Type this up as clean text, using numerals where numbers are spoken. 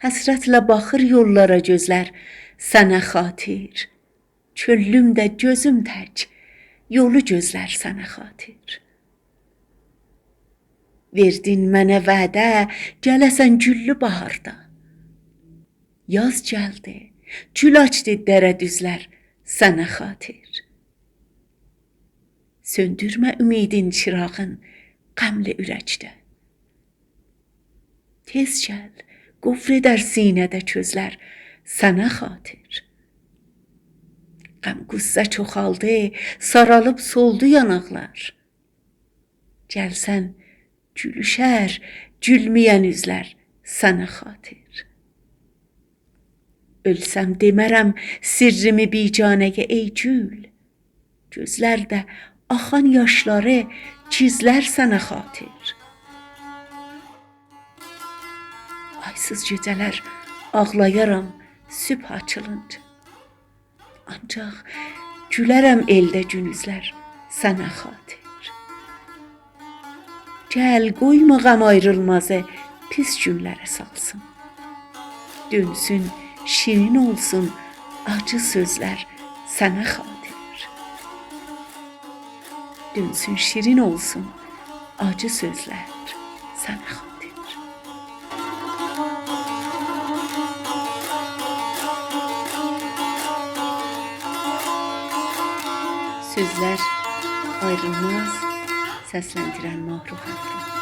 Həsrətlə baxır yollara gözlər, sənə xatir. Çöllümdə gözüm tək, yolu gözlər sənə xatir. Verdin mənə vədə, gələsən güllü baharda. Yaz gəldi, gül açdı dərə düzlər, sənə xatir. Söndürmə ümidin çırağın, qəmli ürəkdə. Tez gəl, qufr edər sinədə közlər, sənə xatir. Qəm qüssə çoxaldı, saralıb soldu yanaqlar. Gəlsən, gülüşər, gülməyən üzlər, sənə xatir. Ölsəm demərəm sirrimi bicanəyə ey gül, gözlərdə axan yaşları gizlər sənə xatir. Aysız gecələr ağlayaram sübh açılınca. Ancaq gülərəm eldə günüzlər sənə xatir. Gəl qoyma qəm ayrılmazı pis günlərə salsın. Dönsün şirin olsun acı sözlər sənə xatir. Dönsün şirin olsun acı sözlər sənə xatir. Sözlər Ayrılmaz, səsləndirən Mahruh Əfraq.